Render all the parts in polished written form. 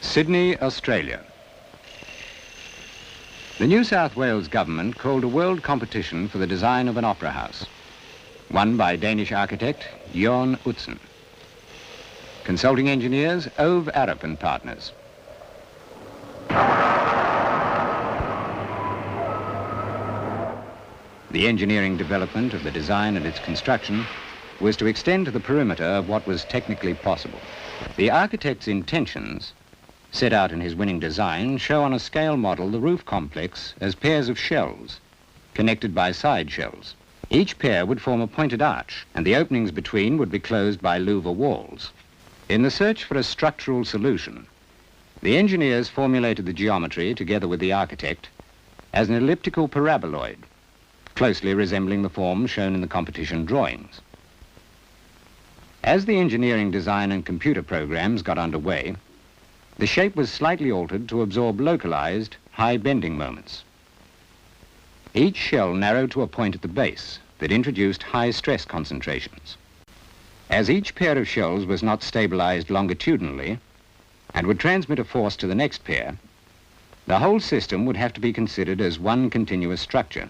Sydney, Australia. The New South Wales government called a world competition for the design of an opera house, won by Danish architect Jorn Utzon. Consulting engineers, Ove Arup and Partners. The engineering development of the design and its construction was to extend to the perimeter of what was technically possible. The architect's intentions, set out in his winning design, show on a scale model the roof complex as pairs of shells, connected by side shells. Each pair would form a pointed arch, and the openings between would be closed by louver walls. In the search for a structural solution, the engineers formulated the geometry, together with the architect, as an elliptical paraboloid, closely resembling the form shown in the competition drawings. As the engineering design and computer programs got underway, the shape was slightly altered to absorb localized, high bending moments. Each shell narrowed to a point at the base that introduced high stress concentrations. As each pair of shells was not stabilized longitudinally and would transmit a force to the next pair, the whole system would have to be considered as one continuous structure.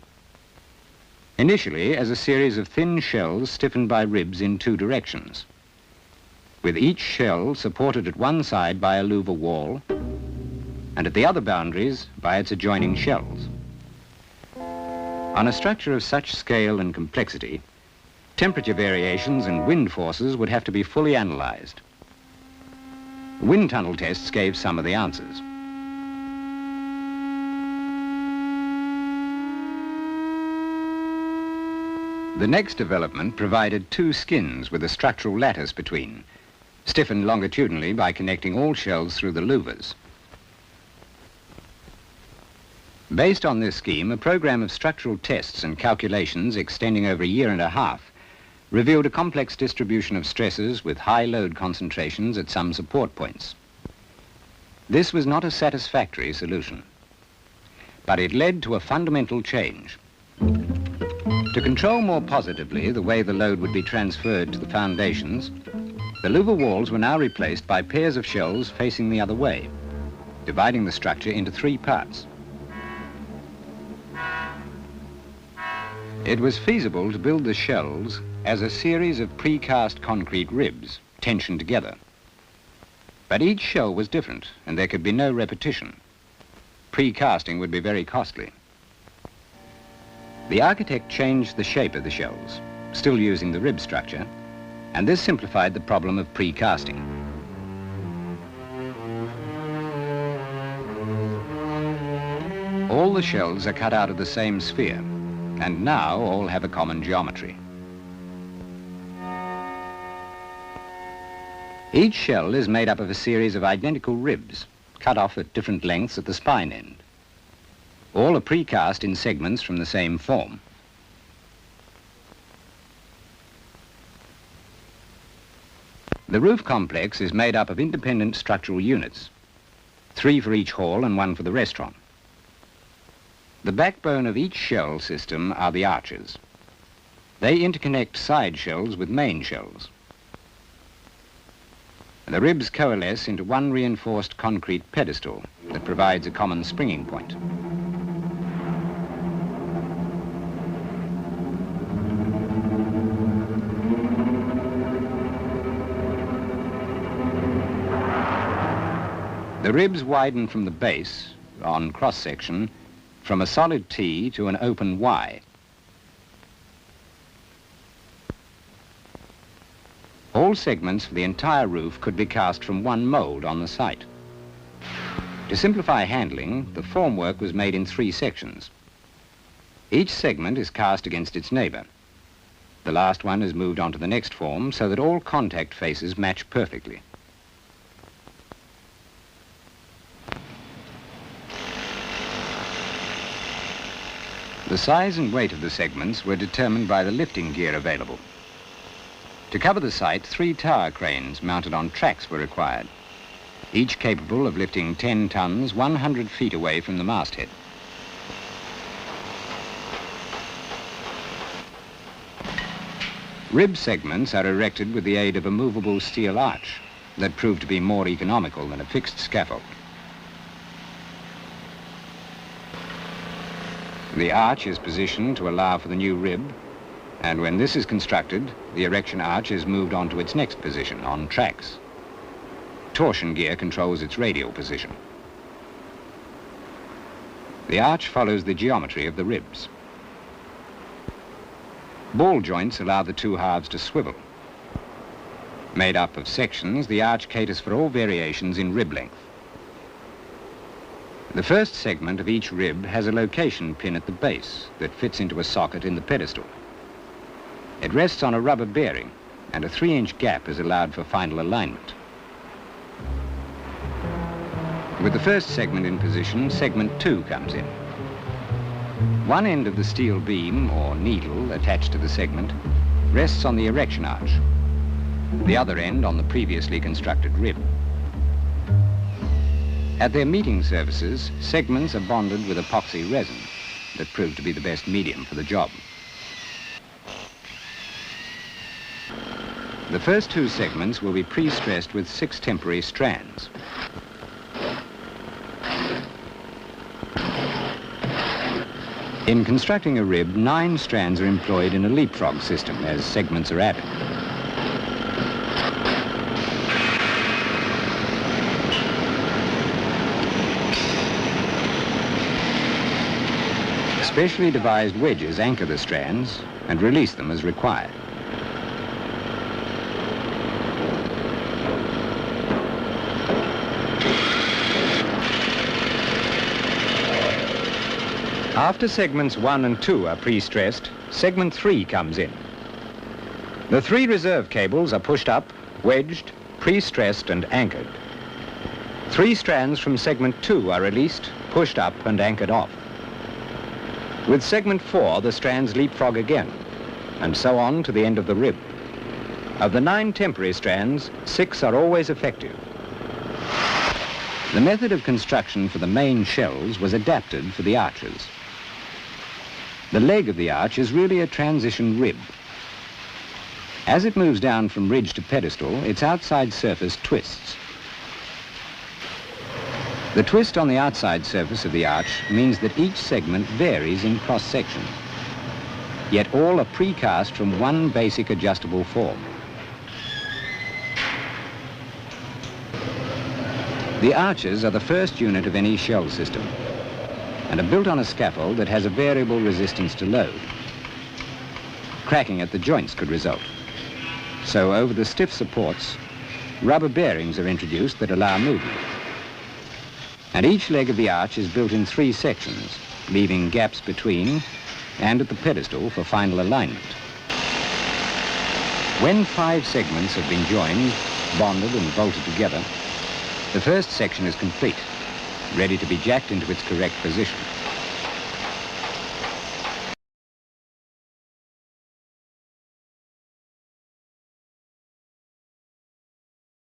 Initially as a series of thin shells stiffened by ribs in two directions, with each shell supported at one side by a louver wall and at the other boundaries by its adjoining shells. On a structure of such scale and complexity, temperature variations and wind forces would have to be fully analyzed. Wind tunnel tests gave some of the answers. The next development provided two skins with a structural lattice between, stiffened longitudinally by connecting all shells through the louvers. Based on this scheme, a program of structural tests and calculations extending over a year and a half revealed a complex distribution of stresses with high load concentrations at some support points. This was not a satisfactory solution, but it led to a fundamental change. To control more positively the way the load would be transferred to the foundations, the louver walls were now replaced by pairs of shells facing the other way, dividing the structure into three parts. It was feasible to build the shells as a series of precast concrete ribs, tensioned together. But each shell was different, and there could be no repetition. Precasting would be very costly. The architect changed the shape of the shells, still using the rib structure, and this simplified the problem of precasting. All the shells are cut out of the same sphere, and now all have a common geometry. Each shell is made up of a series of identical ribs, cut off at different lengths at the spine end. All are precast in segments from the same form. The roof complex is made up of independent structural units, 3 for each hall and 1 for the restaurant. The backbone of each shell system are the arches. They interconnect side shells with main shells. The ribs coalesce into one reinforced concrete pedestal that provides a common springing point. The ribs widen from the base, on cross-section, from a solid T to an open Y. All segments for the entire roof could be cast from one mold on the site. To simplify handling, the formwork was made in 3 sections. Each segment is cast against its neighbor. The last one is moved onto the next form so that all contact faces match perfectly. The size and weight of the segments were determined by the lifting gear available. To cover the site, 3 tower cranes mounted on tracks were required, each capable of lifting 10 tons 100 feet away from the masthead. Rib segments are erected with the aid of a movable steel arch, that proved to be more economical than a fixed scaffold. The arch is positioned to allow for the new rib, and when this is constructed, the erection arch is moved on to its next position on tracks. Torsion gear controls its radial position. The arch follows the geometry of the ribs. Ball joints allow the two halves to swivel. Made up of sections, the arch caters for all variations in rib length. The first segment of each rib has a location pin at the base that fits into a socket in the pedestal. It rests on a rubber bearing, and a 3-inch gap is allowed for final alignment. With the first segment in position, segment 2 comes in. One end of the steel beam or needle attached to the segment rests on the erection arch, the other end on the previously constructed rib. At their meeting surfaces, segments are bonded with epoxy resin that proved to be the best medium for the job. The first 2 segments will be pre-stressed with 6 temporary strands. In constructing a rib, 9 strands are employed in a leapfrog system as segments are added. Specially devised wedges anchor the strands and release them as required. After segments 1 and 2 are pre-stressed, segment 3 comes in. The 3 reserve cables are pushed up, wedged, pre-stressed and anchored. 3 strands from segment 2 are released, pushed up and anchored off. With segment 4, the strands leapfrog again, and so on to the end of the rib. Of the 9 temporary strands, 6 are always effective. The method of construction for the main shells was adapted for the arches. The leg of the arch is really a transition rib. As it moves down from ridge to pedestal, its outside surface twists. The twist on the outside surface of the arch means that each segment varies in cross-section, yet all are precast from one basic adjustable form. The arches are the first unit of any shell system and are built on a scaffold that has a variable resistance to load. Cracking at the joints could result. So over the stiff supports, rubber bearings are introduced that allow movement. And each leg of the arch is built in 3 sections, leaving gaps between and at the pedestal for final alignment. When 5 segments have been joined, bonded and bolted together, the first section is complete, ready to be jacked into its correct position.